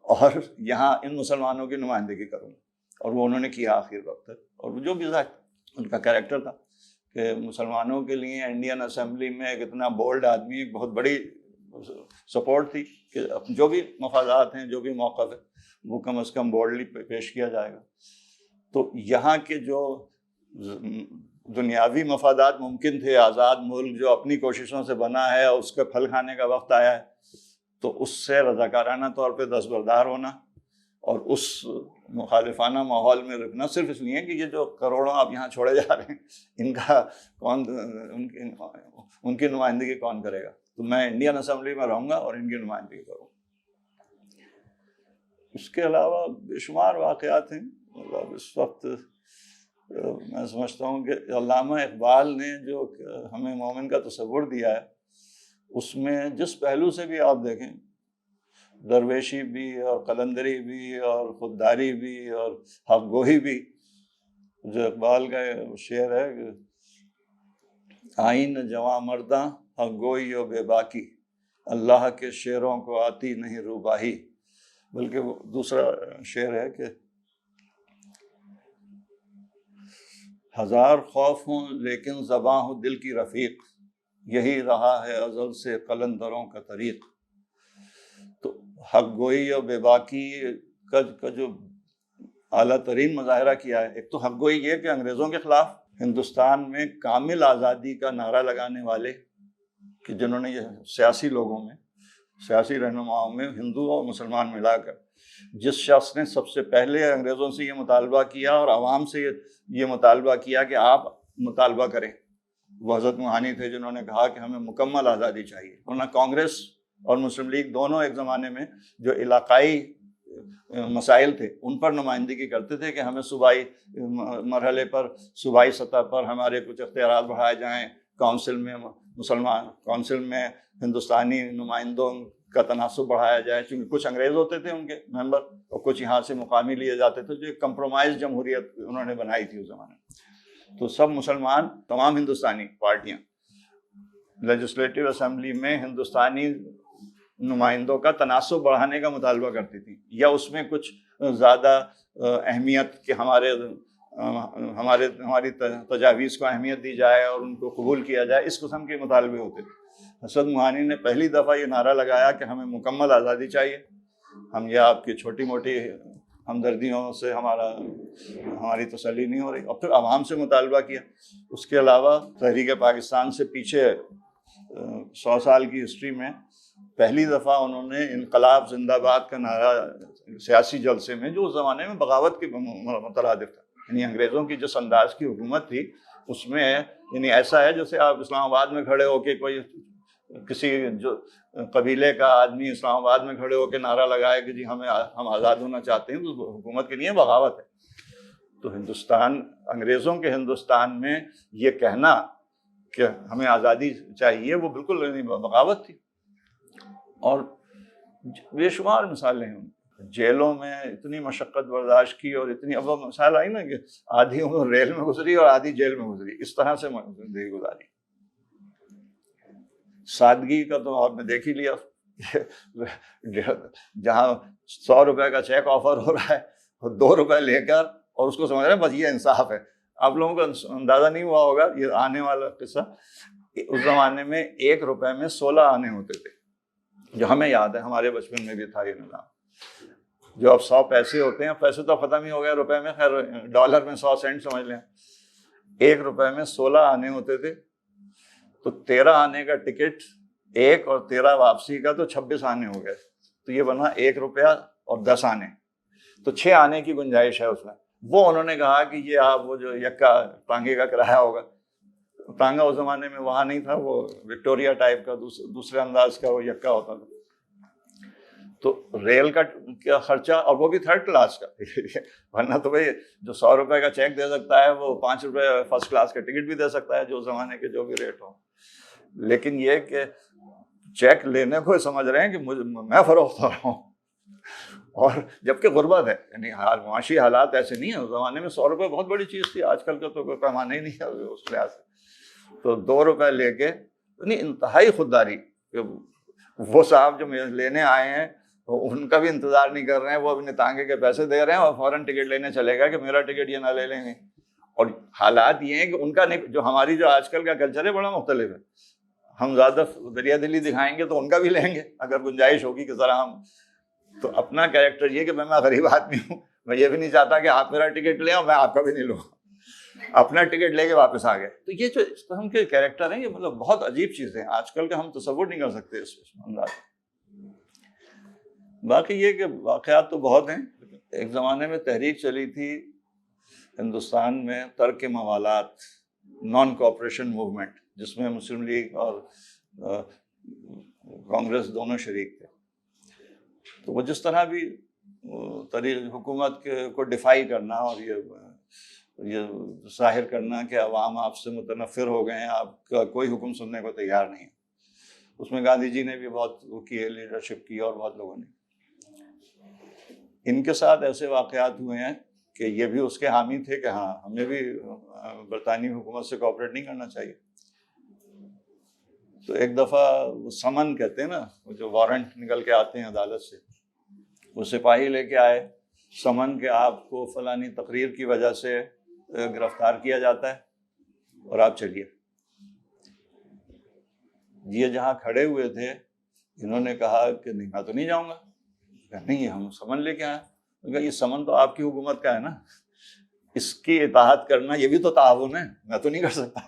اور یہاں ان مسلمانوں کی نمائندگی کروں گا. اور وہ انہوں نے کیا آخر وقت تک. اور جو بھی ان کا کیریکٹر تھا کہ مسلمانوں کے لیے انڈین اسمبلی میں ایک اتنا بولڈ آدمی، ایک بہت بڑی سپورٹ تھی کہ جو بھی مفادات ہیں، جو بھی موقف ہے وہ کم از کم بولڈلی پیش کیا جائے گا. تو یہاں کے جو دنیاوی مفادات ممکن تھے، آزاد ملک جو اپنی کوششوں سے بنا ہے اور اس کے پھل کھانے کا وقت آیا ہے، تو اس سے رضاکارانہ طور پہ دستبردار ہونا اور اس مخالفانہ ماحول میں رکنا صرف اس لیے کہ یہ جو کروڑوں آپ یہاں چھوڑے جا رہے ہیں ان کا کون، ان کی نمائندگی کون کرے گا؟ تو میں انڈین اسمبلی میں رہوں گا اور ان کی نمائندگی کروں. اس کے علاوہ بے شمار واقعات ہیں. مطلب اس وقت میں سمجھتا ہوں کہ علامہ اقبال نے جو ہمیں مومن کا تصور دیا ہے اس میں جس پہلو سے بھی آپ دیکھیں، درویشی بھی اور قلندری بھی اور خودداری بھی اور حق گوئی بھی، جو اقبال کا شعر ہے کہ آئین جواں مرداں حق گوئی و بے باکی، اللہ کے شعروں کو آتی نہیں روباہی. بلکہ وہ دوسرا شعر ہے کہ ہزار خوف ہوں لیکن زباں ہو دل کی رفیق، یہی رہا ہے ازل سے قلندروں کا طریق. تو حق گوئی اور بے باکی کا جو اعلیٰ ترین مظاہرہ کیا ہے، ایک تو حق گوئی یہ کہ انگریزوں کے خلاف ہندوستان میں کامل آزادی کا نعرہ لگانے والے کہ جنہوں نے یہ سیاسی لوگوں میں، سیاسی رہنماؤں میں ہندو اور مسلمان ملا کر جس شخص نے سب سے پہلے انگریزوں سے یہ مطالبہ کیا اور عوام سے یہ مطالبہ کیا کہ آپ مطالبہ کریں، وہ حضرت موہانی تھے جنہوں نے کہا کہ ہمیں مکمل آزادی چاہیے. ورنہ کانگریس اور مسلم لیگ دونوں ایک زمانے میں جو علاقائی مسائل تھے ان پر نمائندگی کرتے تھے کہ ہمیں صوبائی مرحلے پر، صوبائی سطح پر ہمارے کچھ اختیارات بڑھائے جائیں، کونسل میں ہندوستانی نمائندوں کا تناسب بڑھایا جائے، چونکہ کچھ انگریز ہوتے تھے ان کے ممبر اور کچھ یہاں سے مقامی لیے جاتے تھے، جو ایک کمپرومائز جمہوریت انہوں نے بنائی تھی اس زمانے میں. تو سب مسلمان، تمام ہندوستانی پارٹیاں لیجسلیٹو اسمبلی میں ہندوستانی نمائندوں کا تناسب بڑھانے کا مطالبہ کرتی تھیں، یا اس میں کچھ زیادہ اہمیت کہ ہماری تجاویز کو اہمیت دی جائے اور ان کو قبول کیا جائے، اس قسم کے مطالبے ہوتے تھے. حسرت موہانی نے پہلی دفعہ یہ نعرہ لگایا کہ ہمیں مکمل آزادی چاہیے، ہم یہ آپ کی چھوٹی موٹی ہمدردیوں سے ہماری تسلی نہیں ہو رہی. اور پھر عوام سے مطالبہ کیا. اس کے علاوہ تحریک پاکستان سے پیچھے 100 سال کی ہسٹری میں پہلی دفعہ انہوں نے انقلاب زندہ باد کا نعرہ سیاسی جلسے میں، جو اس زمانے میں بغاوت کے مترادف تھا، یعنی انگریزوں کی جس انداز کی حکومت تھی اس میں، یعنی ایسا ہے جیسے آپ اسلام آباد میں کھڑے ہو کے کوئی کسی جو قبیلے کا آدمی اسلام آباد میں کھڑے ہو کے نعرہ لگائے کہ جی ہم آزاد ہونا چاہتے ہیں، تو حکومت کے لیے بغاوت ہے. تو انگریزوں کے ہندوستان میں یہ کہنا کہ ہمیں آزادی چاہیے وہ بالکل بغاوت تھی. اور بے شمار مثالیں ہیں. جیلوں میں اتنی مشقت برداشت کی، اور اتنی، اب مثال آئی نا کہ آدھی عمر ریل میں گزری اور آدھی جیل میں گزری، اس طرح سے زندگی گزاری. سادگی کا تو آپ نے دیکھ ہی لیا. جہاں 100 روپے کا چیک آفر ہو رہا ہے، 2 روپے لے کر، اور اس کو سمجھ رہے ہیں بس یہ انصاف ہے. آپ لوگوں کو اندازہ نہیں ہوا ہوگا یہ آنے والا قصہ. اس زمانے میں 1 روپے میں 16 آنے ہوتے تھے، جو ہمیں یاد ہے، ہمارے بچپن میں بھی تھا یہ نظام. جو اب 100 پیسے ہوتے ہیں، پیسے تو ختم ہی ہو گئے روپے میں، خیر ڈالر میں 100 سینٹ سمجھ لیں. 1 روپے میں 16 آنے ہوتے تھے، تو 13 آنے کا ٹکٹ ایک، اور 13 واپسی کا، تو 26 آنے ہو گئے. تو یہ بنا 1 روپیہ اور 10 آنے، تو 6 آنے کی گنجائش ہے اس میں. وہ انہوں نے کہا کہ یہ آپ وہ جو یکا ٹانگے کا کرایہ ہوگا، ٹانگا اس زمانے میں وہاں نہیں تھا، وہ وکٹوریا ٹائپ کا دوسرے انداز کا وہ یکا ہوتا تھا. تو ریل کا کیا خرچہ، اور وہ بھی 3rd کلاس کا. ورنہ تو بھائی جو 100 روپے کا چیک دے سکتا ہے وہ 5 روپے فرسٹ کلاس کا ٹکٹ بھی دے سکتا ہے، جو زمانے کے جو بھی ریٹ ہو. لیکن یہ کہ چیک لینے کو سمجھ رہے ہیں کہ میں فروخت ہو رہا ہوں، اور جبکہ غربت ہے. یعنی معاشی حالات ایسے نہیں ہیں. اس زمانے میں 100 روپے بہت بڑی چیز تھی، آج کل کا تو کوئی پیمانہ ہی نہیں ہے اس لحاظ سے. تو 2 روپے لے کے، یعنی انتہائی خودداری. وہ صاحب جو لینے آئے ہیں ان کا بھی انتظار نہیں کر رہے ہیں، وہ اپنے تانگے کے پیسے دے رہے ہیں اور فوراً ٹکٹ لینے چلے گا کہ میرا ٹکٹ یہ نہ لے لیں گے. اور حالات یہ ہیں کہ ان کا نہیں، جو ہماری جو آج کل کا کلچر ہے بڑا مختلف ہے. ہم زیادہ دریا دلی دکھائیں گے تو ان کا بھی لیں گے اگر گنجائش ہوگی کہ ذرا ہم. تو اپنا کریکٹر یہ کہ میں غریب آدمی ہوں، میں یہ بھی نہیں چاہتا کہ آپ میرا ٹکٹ لیں اور میں آپ کا بھی نہیں لوں، اپنا ٹکٹ لے کے واپس آ گئے. تو یہ جو اس قسم کے کریکٹر ہیں، یہ مطلب بہت عجیب چیزیں ہیں، آج کل کا ہم تصور نہیں کر سکتے اس انداز. باقی یہ کہ واقعات تو بہت ہیں. ایک زمانے میں تحریک چلی تھی ہندوستان میں، ترک موالات، نان کوآپریشن موومنٹ، جس میں مسلم لیگ اور کانگریس دونوں شریک تھے. تو وہ جس طرح بھی حکومت کو ڈیفائی کرنا، اور یہ ظاہر کرنا کہ عوام آپ سے متنفر ہو گئے ہیں، آپ کا کوئی حکم سننے کو تیار نہیں ہے. اس میں گاندھی جی نے بھی بہت وہ کی، لیڈرشپ کی، اور بہت لوگوں نے. ان کے ساتھ ایسے واقعات ہوئے ہیں کہ یہ بھی اس کے حامی تھے کہ ہاں ہمیں بھی برطانوی حکومت سے کوآپریٹ نہیں کرنا چاہیے. تو ایک دفعہ وہ سمن کہتے ہیں نا، وہ جو وارنٹ نکل کے آتے ہیں عدالت سے، وہ سپاہی لے کے آئے سمن کہ آپ کو فلانی تقریر کی وجہ سے گرفتار کیا جاتا ہے اور آپ چلیے. یہ جہاں کھڑے ہوئے تھے انہوں نے کہا کہ نہیں، میں تو نہیں جاؤں گا. نہیں، ہم سمن لے کے آئے. یہ سمن تو آپ کی حکومت کا ہے نا، اس کی اطاعت کرنا یہ بھی تو تعاون ہے، میں تو نہیں کر سکتا.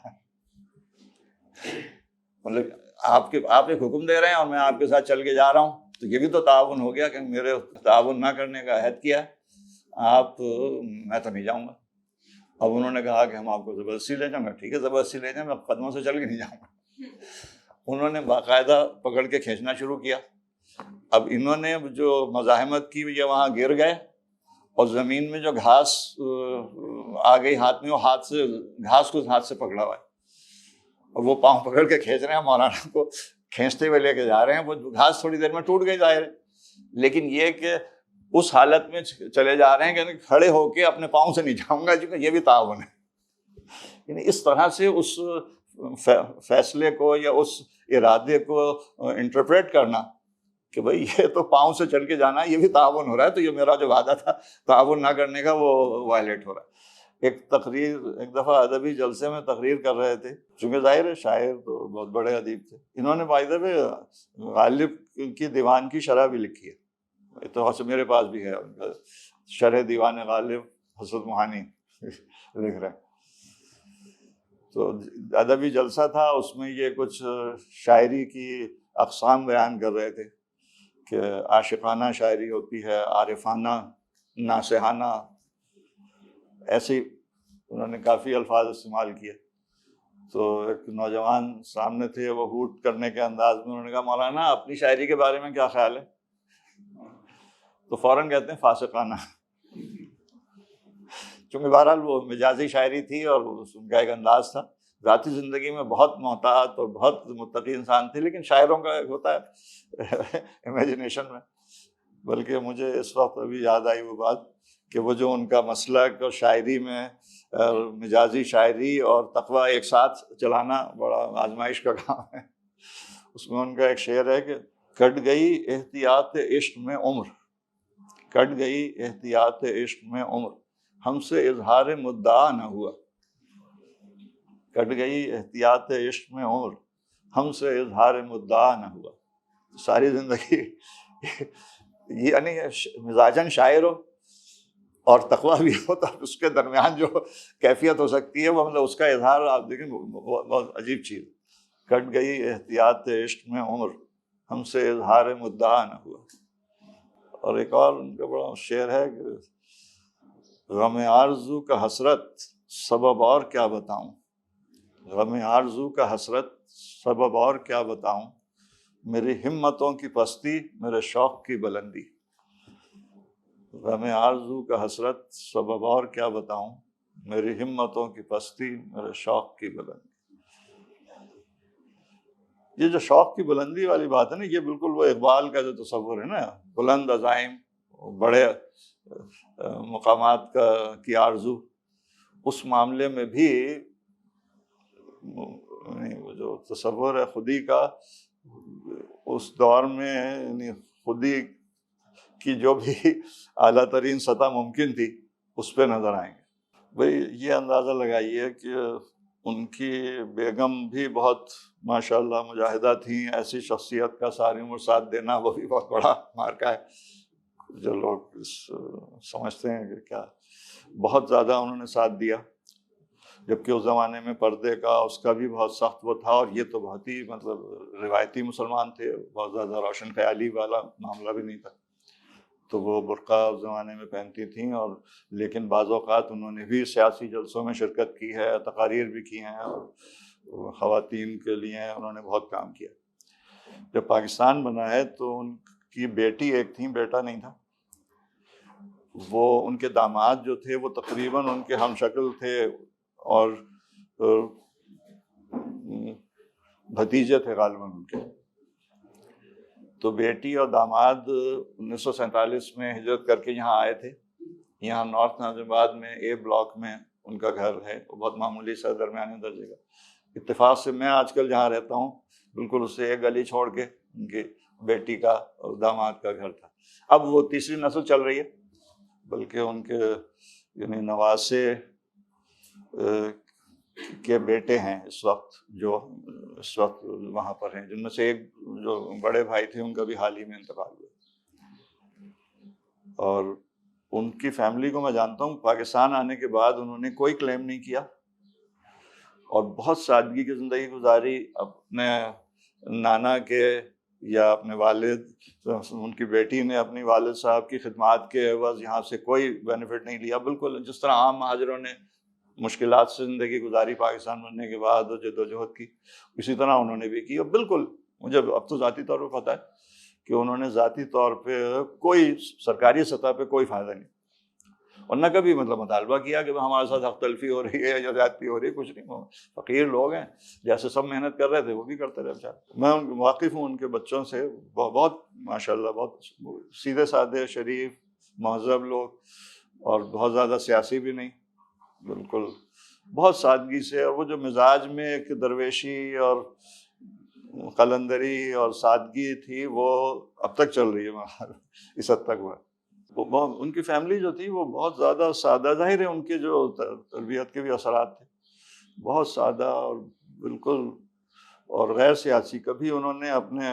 مطلب آپ ایک حکم دے رہے ہیں اور میں آپ کے ساتھ چل کے جا رہا ہوں، تو یہ بھی تو تعاون ہو گیا کہ میرے تعاون نہ کرنے کا عہد کیا میں تو نہیں جاؤں گا. اب انہوں نے کہا کہ ہم آپ کو زبردستی لے جائیں گے. ٹھیک ہے، زبردستی لے جائیں، میں قدموں سے چل کے نہیں جاؤں گا. انہوں نے باقاعدہ پکڑ کے کھینچنا شروع کیا. اب انہوں نے جو مزاحمت کی، یہ وہاں گر گئے، اور زمین میں جو گھاس آ گئی ہاتھ میں، وہ گھاس کو ہاتھ سے پکڑا ہوا ہے، اور وہ پاؤں پکڑ کے کھینچ رہے ہیں، مولانا کو کھینچتے ہوئے لے کے جا رہے ہیں. وہ گھاس تھوڑی دیر میں ٹوٹ گئی ظاہر ہے، لیکن یہ کہ اس حالت میں چلے جا رہے ہیں کہ کھڑے ہو کے اپنے پاؤں سے نہیں جاؤں گا، کیونکہ یہ بھی تعاون ہے. یعنی اس طرح سے اس فیصلے کو یا اس ارادے کو انٹرپریٹ کرنا کہ بھائی یہ تو پاؤں سے چل کے جانا ہے، یہ بھی تعاون ہو رہا ہے، تو یہ میرا جو وعدہ تھا تعاون نہ کرنے کا وہ وائلیٹ ہو رہا ہے. ایک دفعہ ادبی جلسے میں تقریر کر رہے تھے، چونکہ ظاہر ہے شاعر تو بہت بڑے ادیب تھے. انہوں نے بائی دا وے غالب کی دیوان کی شرح بھی لکھی ہے، تو میرے پاس بھی ہے ان کا شرح دیوان غالب حسن موہانی لکھ رہے ہیں. تو ادبی جلسہ تھا، اس میں یہ کچھ شاعری کی اقسام بیان کر رہے تھے کہ عاشقانہ شاعری ہوتی ہے، عارفانہ، ناصحانہ، ایسے انہوں نے کافی الفاظ استعمال کیے. تو ایک نوجوان سامنے تھے، وہ ہوٹ کرنے کے انداز میں انہوں نے کہا مولانا اپنی شاعری کے بارے میں کیا خیال ہے؟ تو فوراً کہتے ہیں فاسقانہ. چونکہ بہرحال وہ مجازی شاعری تھی اور ان کا ایک انداز تھا. ذاتی زندگی میں بہت محتاط اور بہت متقی انسان تھے، لیکن شاعروں کا ایک ہوتا ہے امیجنیشن میں. بلکہ مجھے اس وقت ابھی یاد آئی وہ بات کہ وہ جو ان کا مسلک اور شاعری میں مجازی شاعری اور تقویٰ ایک ساتھ چلانا بڑا آزمائش کا کام ہے. اس میں ان کا ایک شعر ہے کہ کٹ گئی احتیاط عشق میں عمر، کٹ گئی احتیاط عشق میں عمر، ہم سے اظہار مدعا نہ ہوا. کٹ گئی احتیاط عشق میں عمر، ہم سے اظہار مدعا نہ ہوا. ساری زندگی یعنی مزاجاً شاعر ہو اور تقویٰ بھی ہو، تو اس کے درمیان جو کیفیت ہو سکتی ہے وہ مطلب اس کا اظہار آپ دیکھیں بہت عجیب چیز. کٹ گئی احتیاط عشق میں عمر، ہم سے اظہار مدعا نہ ہوا. اور ایک اور ان کا بڑا شعر ہے کہ غم آرزو کا حسرت سبب اور کیا بتاؤں، غم آرزو کا حسرت سبب اور کیا بتاؤں، میری ہمتوں کی پستی میرے شوق کی بلندی. غم آرزو کا حسرت سبب اور کیا بتاؤں، میری ہمتوں کی پستی میرے شوق کی بلندی. یہ جو شوق کی بلندی والی بات ہے نا، یہ بالکل وہ اقبال کا جو تصور ہے نا، بلند عزائم، بڑے مقامات کی آرزو، اس معاملے میں بھی وہ جو تصور ہے خودی کا اس دور میں، یعنی خودی کی جو بھی اعلیٰ ترین سطح ممکن تھی اس پہ نظر آئیں گے. بھئی یہ اندازہ لگائیے کہ ان کی بیگم بھی بہت ماشاءاللہ مجاہدہ تھیں. ایسی شخصیت کا ساری عمر ساتھ دینا وہ بھی بہت بڑا مارکا ہے. جو لوگ سمجھتے ہیں کہ کیا بہت زیادہ انہوں نے ساتھ دیا، جبکہ اس زمانے میں پردے کا اس کا بھی بہت سخت وہ تھا، اور یہ تو بہت ہی مطلب روایتی مسلمان تھے، بہت زیادہ روشن خیالی والا معاملہ بھی نہیں تھا. تو وہ برقع اس زمانے میں پہنتی تھیں، اور لیکن بعض اوقات انہوں نے بھی سیاسی جلسوں میں شرکت کی ہے، تقاریر بھی کی ہیں، اور خواتین کے لیے انہوں نے بہت کام کیا. جب پاکستان بنا ہے تو ان کی بیٹی ایک تھیں، بیٹا نہیں تھا. وہ ان کے داماد جو تھے وہ تقریباً ان کے ہم شکل تھے، اور بھتیجے تھے غالباً ان کے. تو بیٹی اور داماد 1947 میں ہجرت کر کے یہاں آئے تھے. یہاں نارتھ ناظم آباد میں اے بلاک میں ان کا گھر ہے، وہ بہت معمولی سا درمیانے درجے کا. اتفاق سے میں آج کل جہاں رہتا ہوں بالکل اس سے ایک گلی چھوڑ کے ان کی بیٹی کا اور داماد کا گھر تھا. اب وہ تیسری نسل چل رہی ہے، بلکہ ان کے یعنی نواسے کے بیٹے ہیں اس وقت جو اس وقت وہاں پر ہیں، جن میں سے ایک جو بڑے بھائی تھے ان کا بھی حال ہی میں انتقال ہوا. اور ان کی فیملی کو میں جانتا ہوں، پاکستان آنے کے بعد انہوں نے کوئی کلیم نہیں کیا اور بہت سادگی کی زندگی گزاری. اپنے نانا کے یا اپنے والد، ان کی بیٹی نے اپنی والد صاحب کی خدمات کے عوض یہاں سے کوئی بینیفٹ نہیں لیا. بالکل جس طرح عام مہاجروں نے مشکلات سے زندگی گزاری پاکستان بننے کے بعد اور جدوجہد کی، اسی طرح انہوں نے بھی کی. اور بالکل مجھے اب تو ذاتی طور پہ پتہ ہے کہ انہوں نے ذاتی طور پہ کوئی سرکاری سطح پہ کوئی فائدہ نہیں، اور نہ کبھی مطلب مطالبہ کیا کہ ہمارے ساتھ حق تلفی ہو رہی ہے یا زیادتی ہو رہی ہے، کچھ نہیں. فقیر لوگ ہیں، جیسے سب محنت کر رہے تھے وہ بھی کرتے رہے بیچارے. میں واقف ہوں ان کے بچوں سے، بہت ماشاءاللہ بہت سیدھے سادھے شریف مہذب لوگ، اور بہت زیادہ سیاسی بھی نہیں، بالکل بہت سادگی سے. اور وہ جو مزاج میں ایک درویشی اور قلندری اور سادگی تھی وہ اب تک چل رہی ہے اس حد تک. وہ ان کی فیملی جو تھی وہ بہت زیادہ سادہ، ظاہر ہے ان کے جو تربیت کے بھی اثرات تھے، بہت سادہ اور بالکل اور غیر سیاسی. کبھی انہوں نے اپنے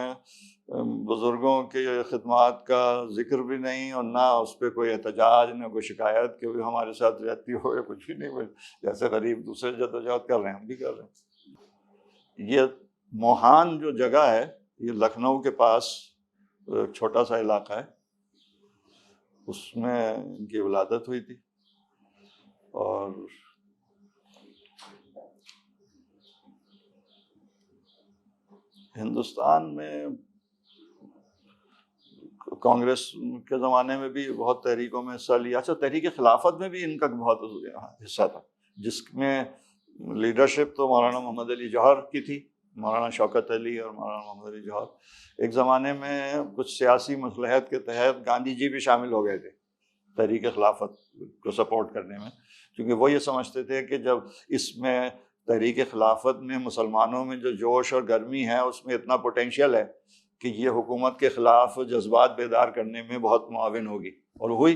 بزرگوں کے خدمات کا ذکر بھی نہیں، اور نہ اس پہ کوئی احتجاج، نہ کوئی شکایت کہ ہمارے ساتھ رہتی ہو، یا کچھ بھی نہیں، جیسے غریب دوسرے جدوجہد کر رہے ہیں ہم بھی کر رہے ہیں۔ یہ موہان جو جگہ ہے یہ لکھنؤ کے پاس ایک چھوٹا سا علاقہ ہے، اس میں ان کی ولادت ہوئی تھی، اور ہندوستان میں کانگریس کے زمانے میں بھی بہت تحریکوں میں حصہ لیا۔ اچھا، تحریک خلافت میں بھی ان کا بہت حصہ تھا، جس میں لیڈرشپ تو مولانا محمد علی جوہر کی تھی، مولانا شوکت علی اور مولانا محمد علی جوہر۔ ایک زمانے میں کچھ سیاسی مصلحت کے تحت گاندھی جی بھی شامل ہو گئے تھے تحریک خلافت کو سپورٹ کرنے میں، کیونکہ وہ یہ سمجھتے تھے کہ جب اس میں تحریک خلافت میں مسلمانوں میں جو جوش اور گرمی ہے اس میں اتنا پوٹینشیل ہے کہ یہ حکومت کے خلاف جذبات بیدار کرنے میں بہت معاون ہوگی، اور ہوئی۔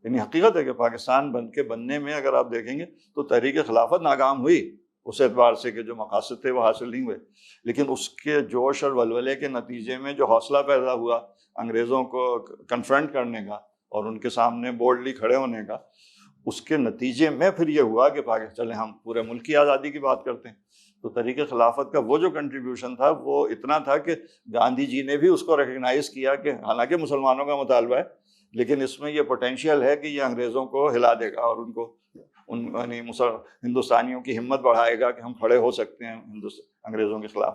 یعنی حقیقت ہے کہ پاکستان بننے میں اگر آپ دیکھیں گے تو تحریک خلافت ناکام ہوئی اس اعتبار سے کہ جو مقاصد تھے وہ حاصل نہیں ہوئے، لیکن اس کے جوش اور ولولے کے نتیجے میں جو حوصلہ پیدا ہوا انگریزوں کو کنفرنٹ کرنے کا اور ان کے سامنے بولڈلی کھڑے ہونے کا، اس کے نتیجے میں پھر یہ ہوا کہ چلیں ہم پورے ملک کی آزادی کی بات کرتے ہیں۔ تو تحریک خلافت کا وہ جو کنٹریبیوشن تھا وہ اتنا تھا کہ گاندھی جی نے بھی اس کو ریکگنائز کیا کہ حالانکہ مسلمانوں کا مطالبہ ہے لیکن اس میں یہ پوٹینشیل ہے کہ یہ انگریزوں کو ہلا دے گا، اور ان کو یعنی ہندوستانیوں کی ہمت بڑھائے گا کہ ہم کھڑے ہو سکتے ہیں انگریزوں کے خلاف۔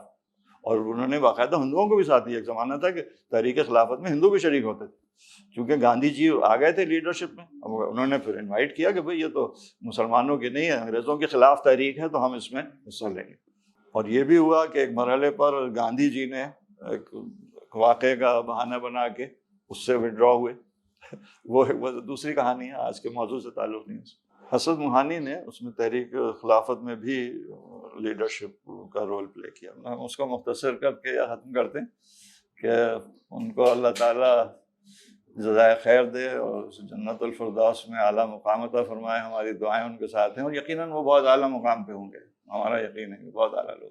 اور انہوں نے باقاعدہ ہندوؤں کو بھی ساتھ دیا۔ ایک زمانہ تھا کہ تحریک خلافت میں ہندو بھی شریک ہوتے تھے، کیونکہ گاندھی جی آ گئے تھے لیڈرشپ میں، انہوں نے پھر انوائٹ کیا کہ بھئی یہ تو مسلمانوں کی نہیں ہے، انگریزوں کے خلاف تحریک ہے تو ہم اس میں حصہ لیں گے۔ اور یہ بھی ہوا کہ ایک مرحلے پر گاندھی جی نے ایک واقعے کا بہانہ بنا کے اس سے وڈرا ہوئے، وہ دوسری کہانی ہے، آج کے موضوع سے تعلق نہیں ہے۔ حسن موہانی نے اس میں تحریک خلافت میں بھی لیڈرشپ کا رول پلے کیا۔ ہم اس کو مختصر کر کے ختم کرتے ہیں کہ ان کو اللہ تعالیٰ جزائے خیر دے اور جنت الفردوس میں اعلیٰ مقام عطا فرمائے۔ ہماری دعائیں ان کے ساتھ ہیں، اور یقیناً وہ بہت اعلیٰ مقام پہ ہوں گے، ہمارا یقین ہے کہ بہت اعلیٰ لوگ۔